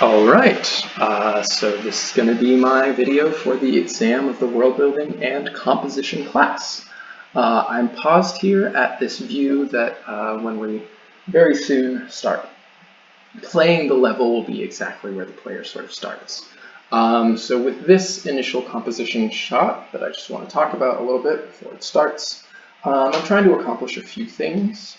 All right, so this is going to be my video for the exam of the Worldbuilding and Composition class. I'm paused here at this view that when we very soon start playing the level will be exactly where the player sort of starts. So with this initial composition shot that I just want to talk about a little bit before it starts, I'm trying to accomplish a few things.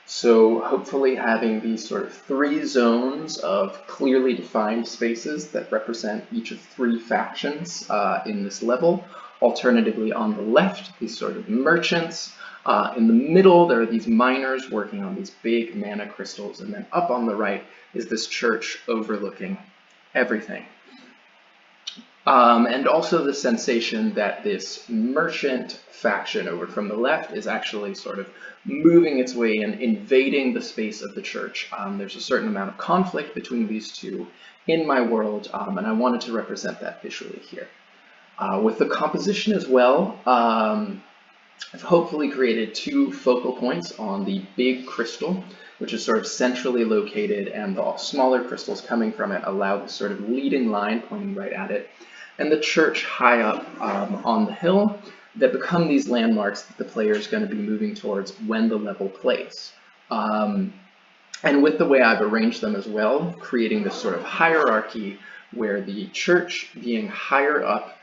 So hopefully having these sort of three zones of clearly defined spaces that represent each of three factions in this level. Alternatively, on the left, these sort of merchants. In the middle, there are these miners working on these big mana crystals, and then up on the right is this church overlooking everything. And also the sensation that this merchant faction over from the left is actually sort of moving its way and invading the space of the church. There's a certain amount of conflict between these two in my world, and I wanted to represent that visually here. With the composition as well, I've hopefully created two focal points on the big crystal, which is sort of centrally located, and the smaller crystals coming from it allow this sort of leading line pointing right at it, and the church high up on the hill that become these landmarks that the player is going to be moving towards when the level plays. And with the way I've arranged them as well, creating this sort of hierarchy where the church being higher up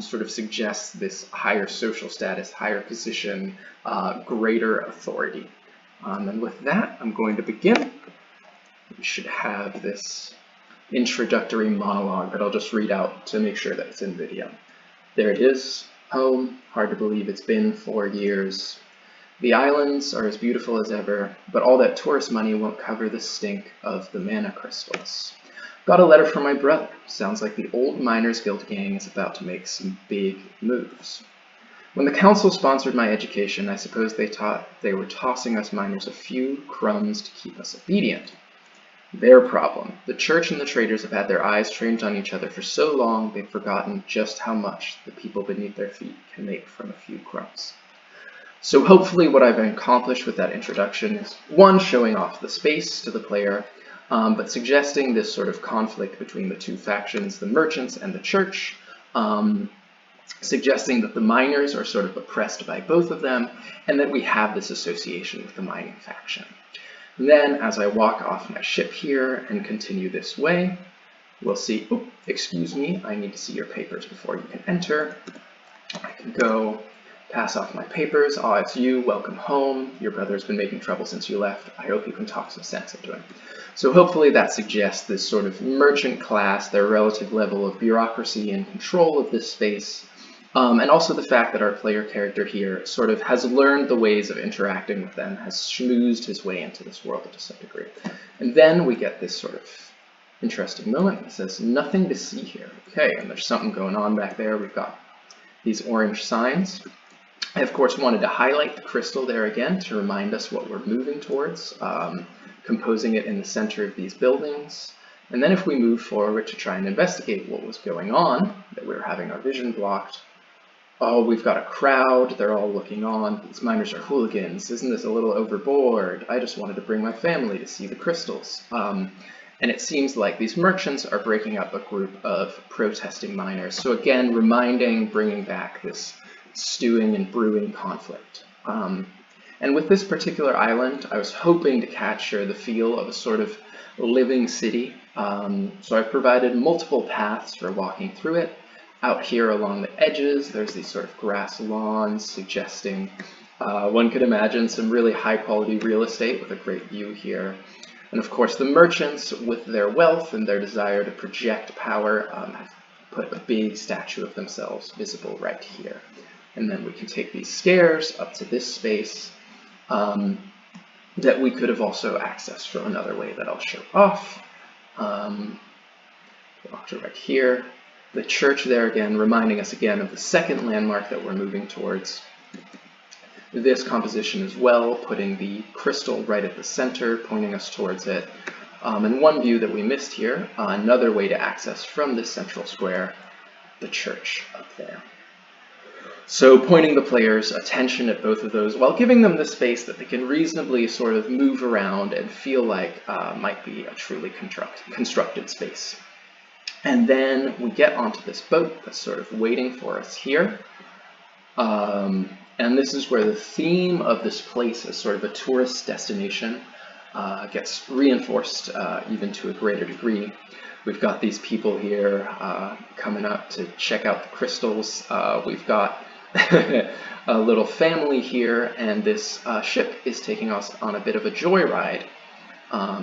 sort of suggests this higher social status, higher position, greater authority. And with that, I'm going to begin. We should have this introductory monologue that I'll just read out to make sure that it's in video. There it is, home. Hard to believe it's been 4 years. The islands are as beautiful as ever, but all that tourist money won't cover the stink of the mana crystals. Got a letter from my brother. Sounds like the old Miners Guild gang is about to make some big moves. When the council sponsored my education, I suppose they were tossing us miners a few crumbs to keep us obedient. Their problem. The church and the traders have had their eyes trained on each other for so long they've forgotten just how much the people beneath their feet can make from a few crumbs. So hopefully what I've accomplished with that introduction is, one, showing off the space to the player, but suggesting this sort of conflict between the two factions, the merchants and the church, suggesting that the miners are sort of oppressed by both of them, and that we have this association with the mining faction. And then, as I walk off my ship here and continue this way, we'll see, oh, excuse me, I need to see your papers before you can enter. I can go pass off my papers. Oh, it's you, welcome home. Your brother's been making trouble since you left. I hope you can talk some sense into him. So hopefully that suggests this sort of merchant class, their relative level of bureaucracy and control of this space, and also the fact that our player character here sort of has learned the ways of interacting with them, has schmoozed his way into this world to some degree. And then we get this sort of interesting moment that says, nothing to see here. Okay, and there's something going on back there. We've got these orange signs. I, of course, wanted to highlight the crystal there again to remind us what we're moving towards, composing it in the center of these buildings. And then if we move forward to try and investigate what was going on, that we were having our vision blocked, oh, we've got a crowd, they're all looking on, these miners are hooligans, isn't this a little overboard? I just wanted to bring my family to see the crystals. And it seems like these merchants are breaking up a group of protesting miners. So again, bringing back this stewing and brewing conflict. And with this particular island, I was hoping to capture the feel of a sort of living city. So I've provided multiple paths for walking through it. Out here along the edges, there's these sort of grass lawns suggesting one could imagine some really high quality real estate with a great view here. And of course the merchants, with their wealth and their desire to project power, have put a big statue of themselves visible right here. And then we can take these stairs up to this space that we could have also accessed from another way that I'll show off. Walk to right here. The church there again, reminding us again of the second landmark that we're moving towards. This composition as well, putting the crystal right at the center, pointing us towards it. And one view that we missed here, another way to access from this central square, the church up there. So pointing the player's attention at both of those while giving them the space that they can reasonably sort of move around and feel like might be a truly constructed space. And then we get onto this boat that's sort of waiting for us here. And this is where the theme of this place as sort of a tourist destination gets reinforced even to a greater degree. We've got these people here coming up to check out the crystals. We've got a little family here, and this ship is taking us on a bit of a joyride.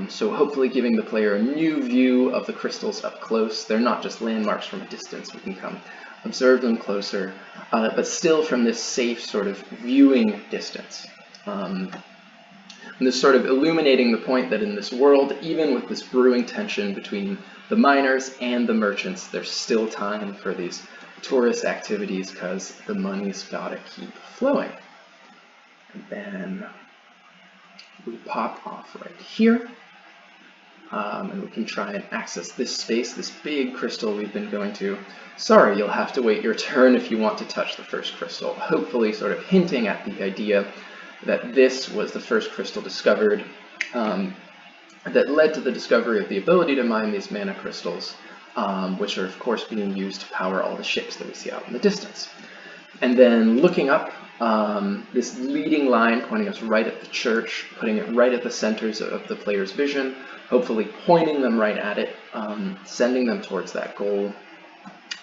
So hopefully giving the player a new view of the crystals up close. They're not just landmarks from a distance. We can come observe them closer, but still from this safe sort of viewing distance. And this sort of illuminating the point that in this world, even with this brewing tension between the miners and the merchants, there's still time for these tourist activities because the money's gotta keep flowing. And then we pop off right here, and we can try and access this space, this big crystal we've been going to. Sorry, you'll have to wait your turn if you want to touch the first crystal, hopefully sort of hinting at the idea that this was the first crystal discovered that led to the discovery of the ability to mine these mana crystals, which are of course being used to power all the ships that we see out in the distance. And then looking up, this leading line pointing us right at the church, putting it right at the centers of the player's vision, hopefully pointing them right at it, sending them towards that goal.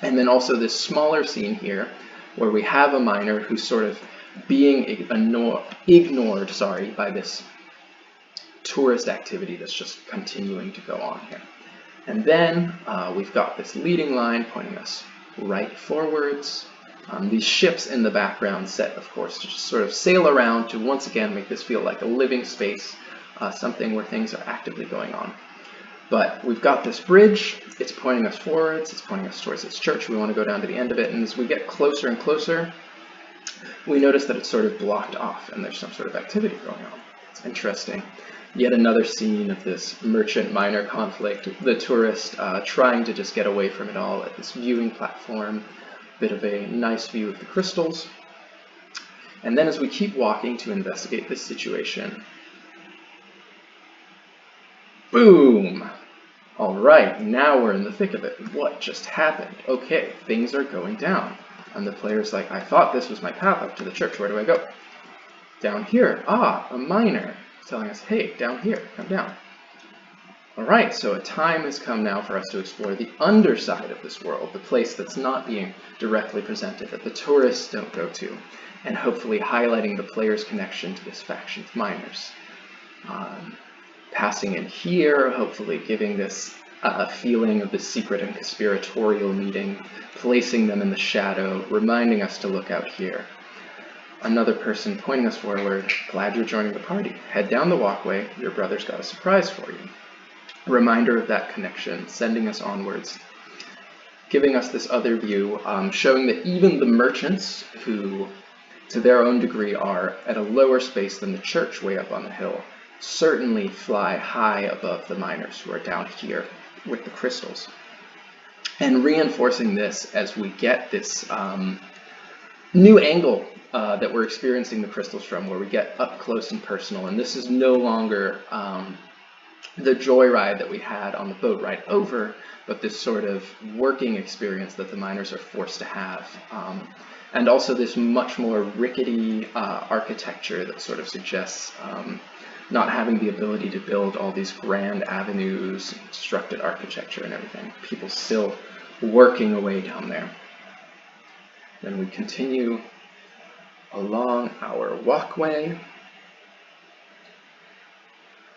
And then also this smaller scene here, where we have a miner who's sort of being ignored by this tourist activity that's just continuing to go on here. And then we've got this leading line pointing us right forwards. These ships in the background set, of course, to just sort of sail around to once again make this feel like a living space, something where things are actively going on. But we've got this bridge, it's pointing us forwards, it's pointing us towards this church. We want to go down to the end of it, and as we get closer and closer, we notice that it's sort of blocked off and there's some sort of activity going on. It's interesting. Yet another scene of this merchant-miner conflict, the tourist trying to just get away from it all at this viewing platform, bit of a nice view of the crystals. And then as we keep walking to investigate this situation, boom! All right, now we're in the thick of it. What just happened? Okay, things are going down. And the player's like, I thought this was my path up to the church. Where do I go? Down here. Ah, a miner telling us, hey, down here, come down. All right, so a time has come now for us to explore the underside of this world, the place that's not being directly presented, that the tourists don't go to, and hopefully highlighting the player's connection to this faction of miners. Passing in here, hopefully giving this feeling of the secret and conspiratorial meeting, placing them in the shadow, reminding us to look out here. Another person pointing us forward, glad you're joining the party. Head down the walkway, your brother's got a surprise for you. A reminder of that connection, sending us onwards, giving us this other view, showing that even the merchants, who to their own degree are at a lower space than the church way up on the hill, certainly fly high above the miners who are down here with the crystals. And reinforcing this as we get this new angle that we're experiencing the crystals from, where we get up close and personal, and this is no longer the joyride that we had on the boat ride over, but this sort of working experience that the miners are forced to have. And also this much more rickety architecture that sort of suggests not having the ability to build all these grand avenues, constructed architecture and everything. People still working away down there. Then we continue along our walkway.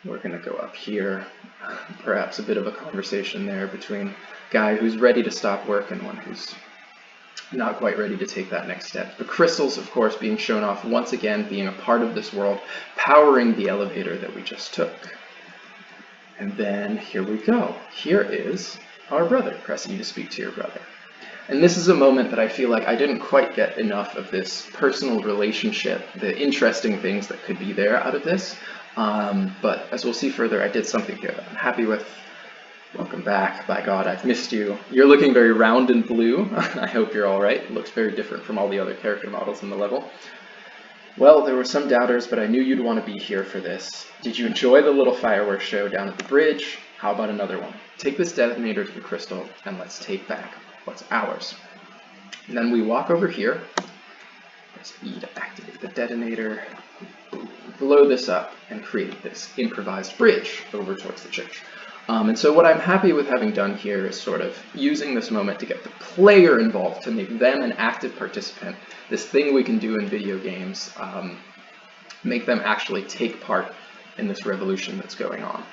We're going to go up here. Perhaps a bit of a conversation there between a guy who's ready to stop work and one who's not quite ready to take that next step. The crystals, of course, being shown off once again, being a part of this world, powering the elevator that we just took. And then here we go. Here is our brother. Press E to speak to your brother. And this is a moment that I feel like I didn't quite get enough of this personal relationship, the interesting things that could be there out of this. But as we'll see further, I did something here that I'm happy with. Welcome back. By God, I've missed you. You're looking very round and blue. I hope you're all right. It looks very different from all the other character models in the level. Well, there were some doubters, but I knew you'd want to be here for this. Did you enjoy the little fireworks show down at the bridge? How about another one? Take this detonator to the crystal, and let's take back what's ours. And then we walk over here. Press E to activate the detonator. Blow this up and create this improvised bridge over towards the church. And so what I'm happy with having done here is sort of using this moment to get the player involved, to make them an active participant, this thing we can do in video games, make them actually take part in this revolution that's going on.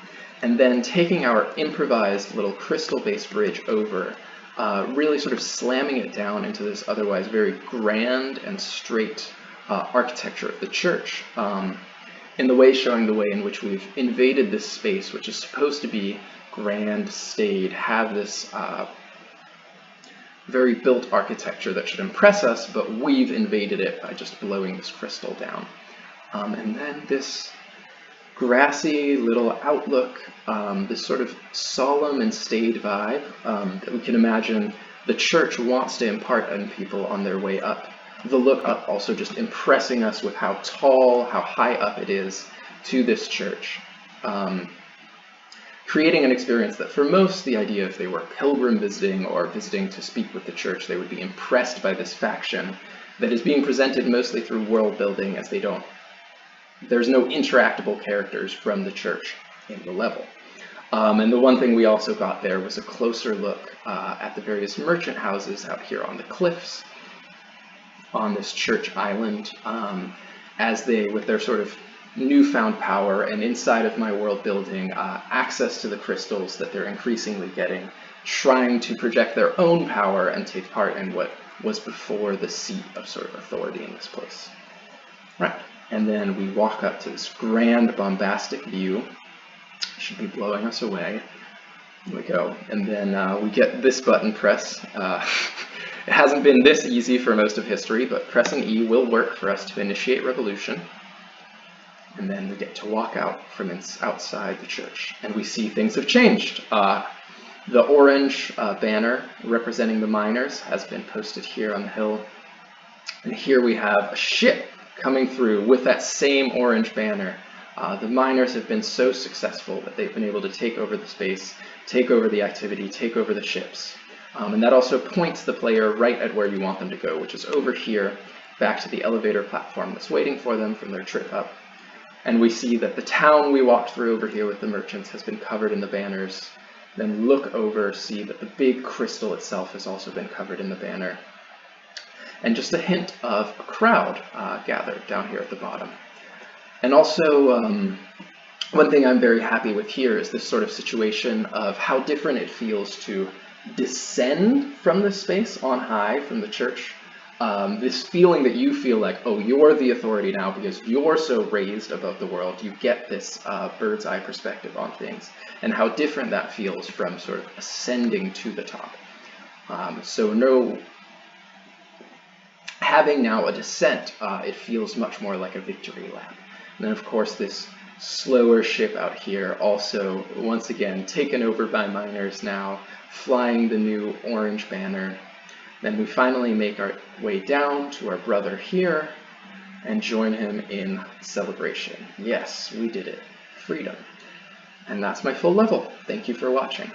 And then taking our improvised little crystal-based bridge over, really sort of slamming it down into this otherwise very grand and straight architecture of the church. In the way showing the way in which we've invaded this space, which is supposed to be grand, staid, have this very built architecture that should impress us, but we've invaded it by just blowing this crystal down. And then this grassy little outlook, this sort of solemn and staid vibe that we can imagine the church wants to impart on people on their way up. The look up also just impressing us with how tall, how high up it is to this church. Creating an experience that for most, the idea if they were pilgrim visiting or visiting to speak with the church, they would be impressed by this faction that is being presented mostly through world building, as there's no interactable characters from the church in the level. And the one thing we also got there was a closer look at the various merchant houses out here on the cliffs, on this church island, as they, with their sort of newfound power and inside of my world building, access to the crystals that they're increasingly getting, trying to project their own power and take part in what was before the seat of sort of authority in this place. Right, and then we walk up to this grand bombastic view. Should be blowing us away. Here we go, and then we get this button press. It hasn't been this easy for most of history, but pressing E will work for us to initiate revolution. And then we get to walk out from outside the church, and we see things have changed. The orange banner representing the miners has been posted here on the hill. And here we have a ship coming through with that same orange banner. The miners have been so successful that they've been able to take over the space, take over the activity, take over the ships. And that also points the player right at where you want them to go, which is over here, back to the elevator platform that's waiting for them from their trip up. And we see that the town we walked through over here with the merchants has been covered in the banners. Then look over, see that the big crystal itself has also been covered in the banner. And just a hint of a crowd gathered down here at the bottom. And also, one thing I'm very happy with here is this sort of situation of how different it feels to descend from this space on high from the church. This feeling that you feel like, oh, you're the authority now because you're so raised above the world. You get this bird's eye perspective on things, and how different that feels from sort of ascending to the top. Having now a descent, it feels much more like a victory lap. And then of course this slower ship out here also, once again, taken over by miners now, flying the new orange banner. Then we finally make our way down to our brother here and join him in celebration. Yes, we did it. Freedom. And that's my full level. Thank you for watching.